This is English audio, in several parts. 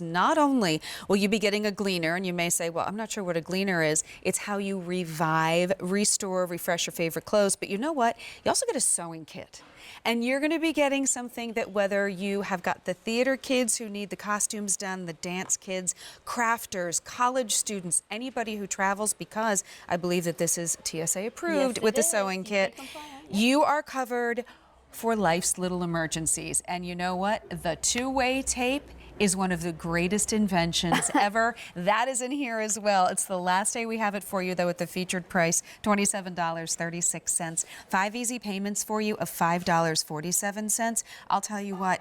Not only will you be getting a Gleener, and you may say, well, I'm not sure what a Gleener is. It's how you revive, restore, refresh your favorite clothes. But you know what? You also get a sewing kit. And you're going to be getting something that whether you have got the theater kids who need the costumes done, the dance kids, crafters, college students, anybody who travels, because I believe that this is TSA approved with the sewing kit, you are covered for life's little emergencies. And you know what? The two-way tape is one of the greatest inventions ever. That is in here as well. It's the last day we have it for you, though, at the featured price, $27.36. 5 easy payments for you of $5.47. I'll tell you what,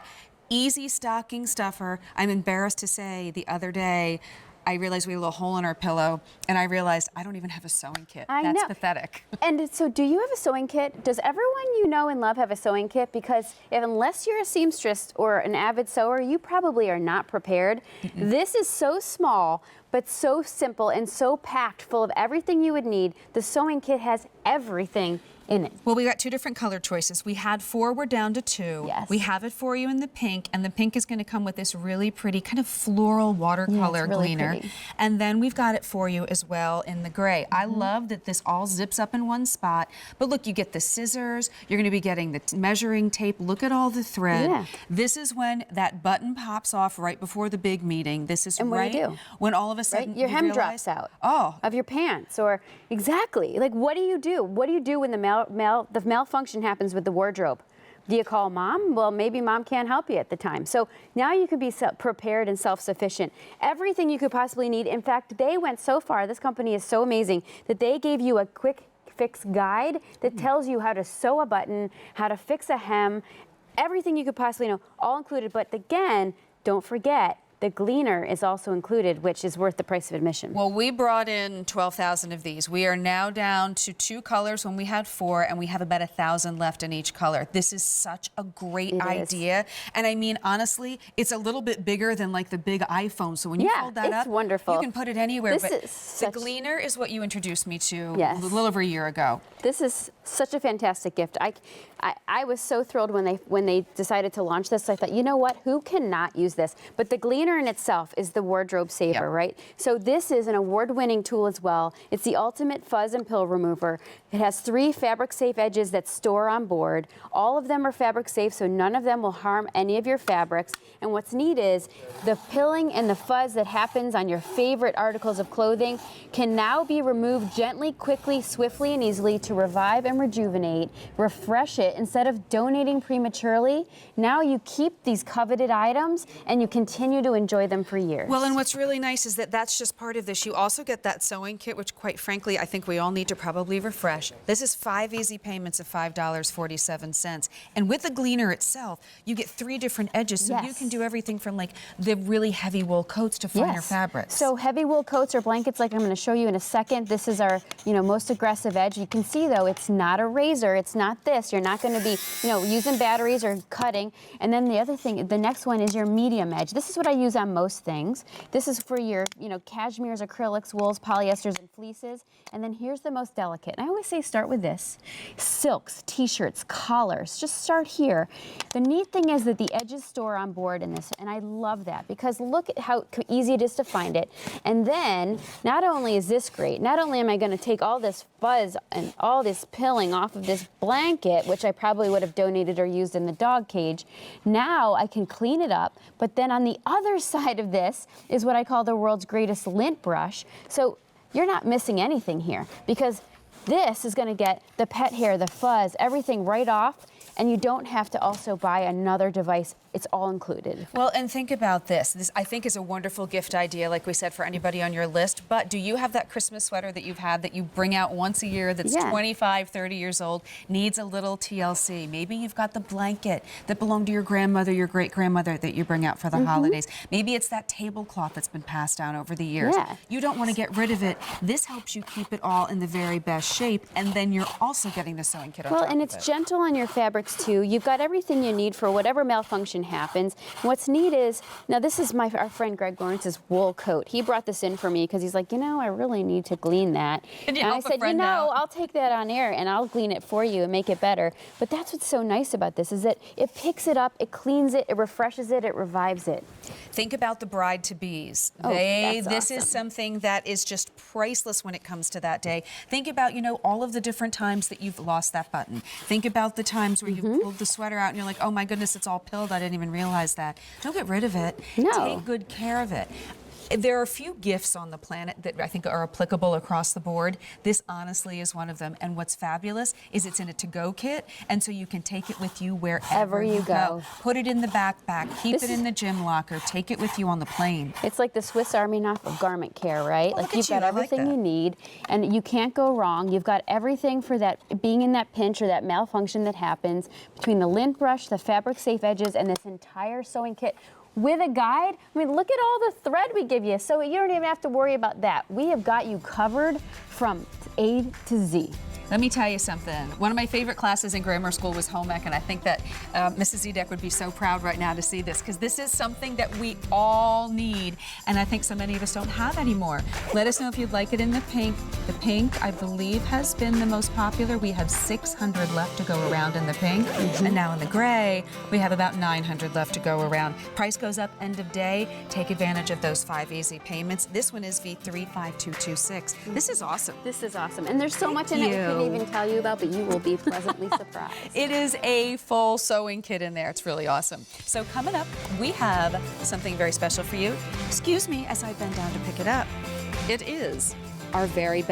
easy stocking stuffer. I'm embarrassed to say the other day, I realized we had a little hole in our pillow, and I realized I don't even have a sewing kit. That's pathetic. And so do you have a sewing kit? Does everyone you know and love have a sewing kit? Because unless you're a seamstress or an avid sewer, you probably are not prepared. This is so small, but so simple and so packed full of everything you would need. The sewing kit has everything in it. Well, we got 2 different color choices. We had 4, we're down to 2. Yes. We have it for you in the pink, and the pink is going to come with this really pretty kind of floral watercolor Gleener. Pretty. And then we've got it for you as well in the gray. I love that this all zips up in one spot, but look, you get the scissors, you're going to be getting the measuring tape. Look at all the thread. Yeah. This is when that button pops off right before the big meeting. This is what do you do? When all of a sudden your hem drops out of your pants, or exactly. Like, what do you do? What do you do when the malfunction happens with the wardrobe? Do you call mom? Well, maybe mom can't help you at the time. So now you can be prepared and self-sufficient. Everything you could possibly need. In fact, they went so far, this company is so amazing, that they gave you a quick fix guide that tells you how to sew a button, how to fix a hem, everything you could possibly know, all included. But again, don't forget, the Gleener is also included, which is worth the price of admission. Well, we brought in 12,000 of these. We are now down to 2 colors when we had 4, and we have about 1,000 left in each color. This is such a great idea. And I mean, honestly, it's a little bit bigger than like the big iPhone. So when you fold that up, wonderful. You can put it anywhere. This but is the Gleener is what you introduced me to a little over a year ago. This is such a fantastic gift. I was so thrilled when they decided to launch this. I thought, you know what? Who cannot use this? But the Gleener in itself is the wardrobe saver, right? So this is an award-winning tool as well. It's the ultimate fuzz and pill remover. It has 3 fabric-safe edges that store on board. All of them are fabric-safe, so none of them will harm any of your fabrics. And what's neat is the pilling and the fuzz that happens on your favorite articles of clothing can now be removed gently, quickly, swiftly, and easily to revive and rejuvenate, refresh it. Instead of donating prematurely, now you keep these coveted items and you continue to enjoy them for years. Well, and what's really nice is that that's just part of this. You also get that sewing kit, which quite frankly, I think we all need to probably refresh. This is 5 easy payments of $5.47. And with the Gleener itself, you get 3 different edges, so you can do everything from like the really heavy wool coats to finer fabrics. So heavy wool coats or blankets, like I'm going to show you in a second. This is our, most aggressive edge. You can see though, it's not a razor. It's not this. You're not going to be, using batteries or cutting. And then the other thing, the next one is your medium edge. This is what I use on most things. This is for your, cashmeres, acrylics, wools, polyesters, and fleeces. And then here's the most delicate. And I always say start with this. Silks, t-shirts, collars, just start here. The neat thing is that the edges store on board in this, and I love that because look at how easy it is to find it. And then, not only is this great, not only am I going to take all this fuzz and all this pilling off of this blanket, which I probably would have donated or used in the dog cage, now I can clean it up. But then on the other side of this is what I call the world's greatest lint brush. So you're not missing anything here because this is going to get the pet hair, the fuzz, everything right off, and you don't have to also buy another device. It's all included. Well, and think about this. This, I think, is a wonderful gift idea, like we said, for anybody on your list. But do you have that Christmas sweater that you've had that you bring out once a year that's 25, 30 years old, needs a little TLC? Maybe you've got the blanket that belonged to your grandmother, your great-grandmother that you bring out for the holidays. Maybe it's that tablecloth that's been passed down over the years. You don't want to get rid of it. This helps you keep it all in the very best shape, and then you're also getting the sewing kit on top of it. Well, and it's gentle on your fabrics, too. You've got everything you need for whatever malfunction happens. What's neat is, now this is our friend Greg Lawrence's wool coat. He brought this in for me because he's like, you know, I really need to glean that. And I said, you know, I'll take that on air and I'll glean it for you and make it better. But that's what's so nice about this, is that it picks it up, it cleans it, it refreshes it, it revives it. Think about the bride-to-bees. Oh, that's This awesome. is something that is just priceless when it comes to that day. Think about, you know, all of the different times that you've lost that button. Think about the times where you've pulled the sweater out and you're like, oh my goodness, it's all pilled. I didn't even realize that. Don't get rid of it. No. Take good care of it. There are a few gifts on the planet that I think are applicable across the board. This honestly is one of them. And what's fabulous is it's in a to-go kit, and so you can take it with you wherever you go. Put it in the backpack, keep it in the gym locker, take it with you on the plane. It's like the Swiss Army knife of garment care, right? Oh, like you've got I like everything that. you need, and you can't go wrong. You've got everything for that, being in that pinch or that malfunction that happens, between the lint brush, the fabric safe edges, and this entire sewing kit with a guide. I mean, look at all the thread we give you, so you don't even have to worry about that. We have got you covered from A to Z. Let me tell you something. One of my favorite classes in grammar school was home ec, and I think that Mrs. Zedek would be so proud right now to see this, because this is something that we all need, and I think so many of us don't have anymore. Let us know if you'd like it in the pink. The pink, I believe, has been the most popular. We have 600 left to go around in the pink, and now in the gray, we have about 900 left to go around. Price goes up end of day. Take advantage of those 5 easy payments. This one is V35226. This is awesome. This is awesome, and there's so much in it we couldn't even tell you about, but you will be pleasantly surprised. It is a full sewing kit in there. It's really awesome. So coming up, we have something very special for you. Excuse me as I bend down to pick it up. It is our very best